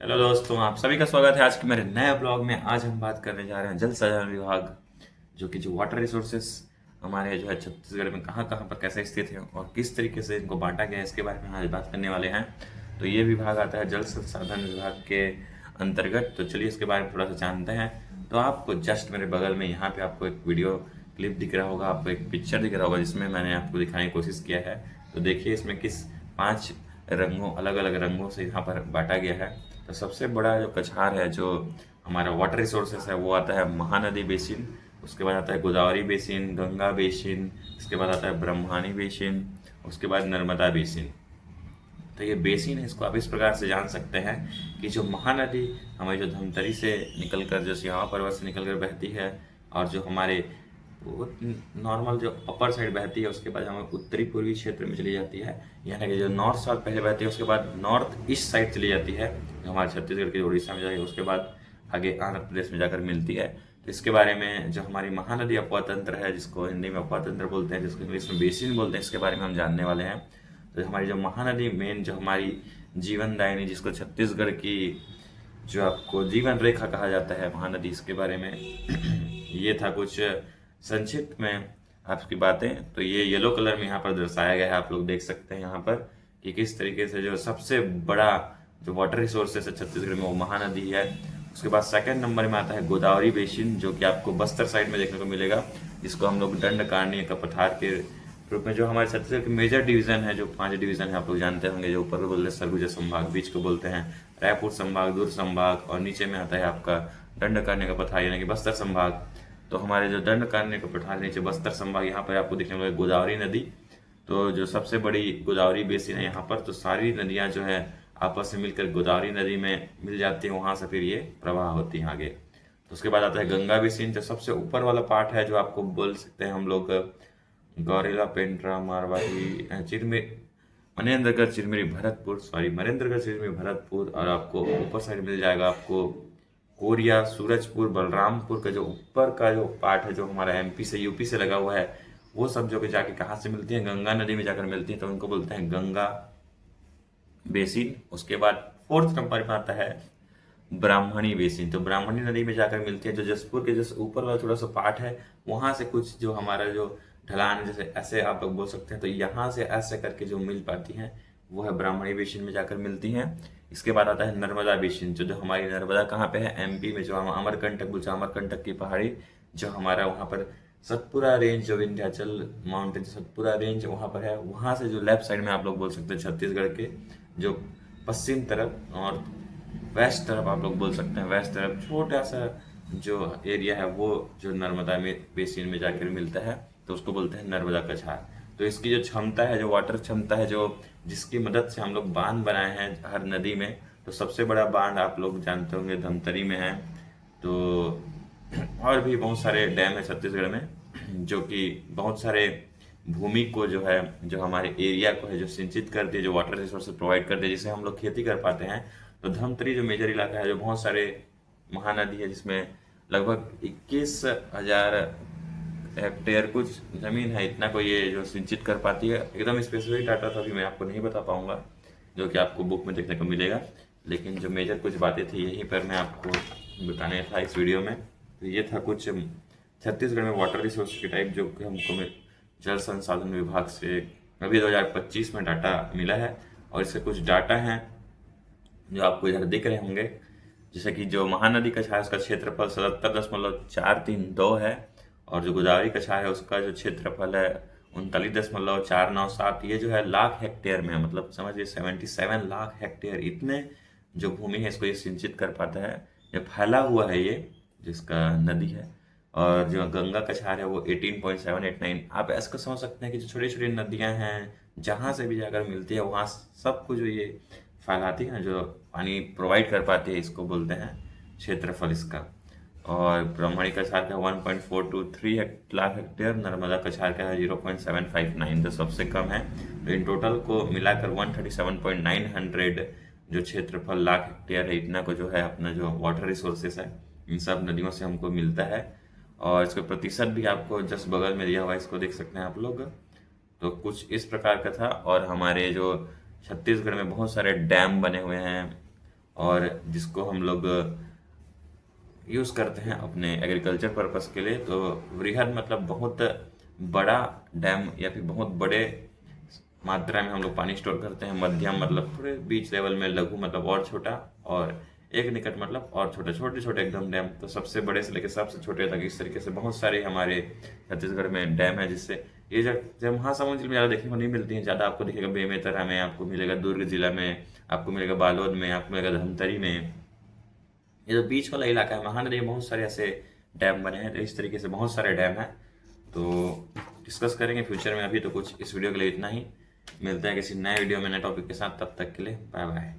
Hello दोस्तों, आप सभी का स्वागत है आज के मेरे नए ब्लॉग में। आज हम बात करने जा रहे हैं जल संसाधन विभाग, जो वाटर रिसोर्सेस हमारे जो है छत्तीसगढ़ में कहाँ कहाँ पर कैसे स्थित है और किस तरीके से इनको बांटा गया है, इसके बारे में आज बात करने वाले हैं। तो ये विभाग आता है जल संसाधन विभाग के अंतर्गत। तो चलिए इसके बारे में थोड़ा सा जानते हैं। तो आपको जस्ट मेरे बगल में यहाँ पे आपको एक वीडियो क्लिप दिख रहा होगा, आपको एक पिक्चर दिख रहा होगा जिसमें मैंने आपको दिखाने की कोशिश किया है। तो देखिए इसमें किस 5 रंगों, अलग अलग रंगों से यहाँ पर बांटा गया है। तो सबसे बड़ा जो कछार है, जो हमारा वाटर रिसोर्सेस है, वो आता है महानदी बेसिन। उसके बाद आता है गोदावरी बेसिन, गंगा बेसिन, इसके बाद आता है ब्रह्मणी बेसिन, उसके बाद नर्मदा बेसिन। तो ये बेसिन है, इसको आप इस प्रकार से जान सकते हैं कि जो महानदी हमारी जो धमतरी से निकलकर जो सिहावा पर्वत से निकलकर बहती है, और जो हमारे नॉर्मल जो अपर साइड बहती है, उसके बाद हमें उत्तरी पूर्वी क्षेत्र में चली जाती है। यानी कि जो नॉर्थ साउथ पहले बहती है, उसके बाद नॉर्थ ईस्ट साइड चली जाती है, जो हमारे छत्तीसगढ़ के उड़ीसा में जाएगी, उसके बाद आगे आंध्र प्रदेश में जाकर मिलती है। तो इसके बारे में जो हमारी महानदी अपवा तंत्र है, जिसको हिंदी में अपवा तंत्र बोलते हैं, जिसको इंग्लिश में बेसिन बोलते हैं, इसके बारे में हम जानने वाले हैं। तो हमारी जो महानदी मेन, जो हमारी जीवनदायिनी, जिसको छत्तीसगढ़ की जो आपको जीवन रेखा कहा जाता है महानदी, इसके बारे में ये था कुछ संक्षिप्त में आपकी बातें। तो ये येलो कलर में यहाँ पर दर्शाया गया है, आप लोग देख सकते हैं यहाँ पर कि किस तरीके से जो सबसे बड़ा जो वाटर रिसोर्सेस है छत्तीसगढ़ में, वो महानदी है। उसके बाद सेकंड नंबर में आता है गोदावरी बेसिन, जो कि आपको बस्तर साइड में देखने को मिलेगा, जिसको हम लोग दंडकारण्य का पठार के रूप में, जो हमारे छत्तीसगढ़ के मेजर डिवीजन है, जो 5 डिवीजन है आप लोग जानते होंगे, जो ऊपर को बोलते हैं सरगुजा संभाग, बीच को बोलते हैं रायपुर संभाग, दुर्ग संभाग, और नीचे में आता है आपका दंडकारण्य का पठार यानी कि बस्तर संभाग। तो हमारे जो दंडकारण्य का पठार नीचे बस्तर संभाग, यहाँ पर आपको दिखने वाला गोदावरी नदी। तो जो सबसे बड़ी गोदावरी बेसिन है यहाँ पर, तो सारी नदियाँ जो है आपस में मिलकर गोदावरी नदी में मिल जाती है, वहाँ से फिर ये प्रवाह होती है आगे। तो उसके बाद आता है गंगा बेसिन, जो सबसे ऊपर वाला पार्ट है, जो आपको बोल सकते हैं हम लोग गौरेला, पेंड्रा, मारवाड़ी, चिरमिरी, मनेन्द्रगढ़, चिरमिरी, भरतपुर, और आपको ऊपर साइड मिल जाएगा आपको कोरिया, सूरजपुर, बलरामपुर का जो ऊपर का जो पार्ट है, जो हमारा एमपी से यूपी से लगा हुआ है, वो सब जो कि जाके कहाँ से मिलती है, गंगा नदी में जाकर मिलती है, तो उनको बोलते हैं गंगा बेसिन। उसके बाद फोर्थ नंबर पे आता है ब्राह्मणी बेसिन। तो ब्राह्मणी नदी में जाकर मिलती है, जो जसपुर के जैसे ऊपर वाला थोड़ा सा पार्ट है, वहां से कुछ जो हमारा जो ढलान है, जैसे ऐसे आप लोग बोल सकते हैं, तो यहाँ से ऐसे करके जो मिल पाती हैं, वो है ब्राह्मणी बेसिन में जाकर मिलती हैं। इसके बाद आता है नर्मदा बेसिन, जो हमारी नर्मदा कहाँ पे है, एमपी में, जो हम अमरकंटक बोलते हैं, अमरकंटक की पहाड़ी, जो हमारा वहाँ पर सतपुरा रेंज, जो विंध्याचल माउंटेन सतपुरा रेंज वहाँ पर है, वहाँ से जो लेफ्ट साइड में आप लोग बोल सकते हैं छत्तीसगढ़ के जो पश्चिम तरफ और वेस्ट तरफ आप लोग बोल सकते हैं, वेस्ट तरफ छोटा सा जो एरिया है, वो जो नर्मदा में बेसिन में जाकर मिलता है, तो उसको बोलते हैं नर्मदा कछार। तो इसकी जो क्षमता है, जो वाटर क्षमता है, जो जिसकी मदद से हम लोग बांध बनाए हैं हर नदी में, तो सबसे बड़ा बांध आप लोग जानते होंगे धमतरी में है। तो और भी बहुत सारे डैम है छत्तीसगढ़ में, जो कि बहुत सारे भूमि को जो है, जो हमारे एरिया को है, जो सिंचित करती है, जो वाटर रिसोर्सेज प्रोवाइड करती है, जिससे हम लोग खेती कर पाते हैं। तो धमतरी जो मेजर इलाका है, जो बहुत सारे महानदी है, जिसमें लगभग 21,000 हेक्टेयर कुछ जमीन है, इतना को ये जो सिंचित कर पाती है। एकदम स्पेसिफिक डाटा तो अभी मैं आपको नहीं बता पाऊंगा, जो कि आपको बुक में देखने को मिलेगा, लेकिन जो मेजर कुछ बातें थी यहीं पर मैं आपको बताने था इस वीडियो में। तो ये था कुछ छत्तीसगढ़ में वाटर रिसोर्स के टाइप, जो कि हमको जल संसाधन विभाग से अभी 2025 में डाटा मिला है। और इसके कुछ डाटा हैं जो आपको इधर दिख रहे होंगे, जैसे कि जो महानदी कछार है, उसका क्षेत्रफल 77.432 है, और जो गोदावरी कछार है, उसका जो क्षेत्रफल है 39.497। ये जो है लाख हेक्टेयर में है, मतलब समझिए 77 लाख हेक्टेयर, इतने जो भूमि है इसको ये सिंचित कर पाता है। ये फैला हुआ है ये जिसका नदी है। और जो गंगा कछार है वो 18.789। आप ऐसा समझ सकते हैं कि जो छोटी छोटी नदियां हैं, जहाँ से भी जाकर मिलती है, वहाँ सब कुछ जो ये फैलाती है, जो पानी प्रोवाइड कर पाती है, इसको बोलते हैं क्षेत्रफल इसका। और ब्राह्मणी कछार का 1.423 लाख हेक्टेयर, नर्मदा कछार का है 0.759, जो सबसे कम है। तो इन टोटल को मिलाकर 137.900 जो क्षेत्रफल लाख हेक्टेयर है, इतना को जो है अपना जो वाटर रिसोर्सेस है, इन सब नदियों से हमको मिलता है। और इसका प्रतिशत भी आपको जस्ट बगल में दिया हुआ है, इसको देख सकते हैं आप लोग। तो कुछ इस प्रकार का था। और हमारे जो छत्तीसगढ़ में बहुत सारे डैम बने हुए हैं, और जिसको हम लोग यूज़ करते हैं अपने एग्रीकल्चर पर्पस के लिए। तो वृहद मतलब बहुत बड़ा डैम या फिर बहुत बड़े मात्रा में हम लोग पानी स्टोर करते हैं। मध्यम मतलब थोड़े बीच लेवल में, लघु मतलब और छोटा, और एक निकट मतलब और छोटे छोटे छोटे एकदम डैम। तो सबसे बड़े से लेकर सबसे छोटे तक इस तरीके से बहुत सारे हमारे छत्तीसगढ़ में डैम है, जिससे ये जब महासमुंद जिले में ज़्यादा देखने को नहीं मिलती हैं। ज़्यादा आपको दिखेगा बेमेतरा में, आपको मिलेगा दुर्ग जिला में, आपको मिलेगा बालोद में, आपको मिलेगा धमतरी में। ये जो बीच वाला इलाका है महानदी में बहुत सारे ऐसे डैम बने हैं। तो इस तरीके से बहुत सारे डैम हैं, तो डिस्कस करेंगे फ्यूचर में। अभी तो कुछ इस वीडियो के लिए इतना ही। मिलते हैं किसी नए वीडियो में नए टॉपिक के साथ, तब तक के लिए बाय बाय।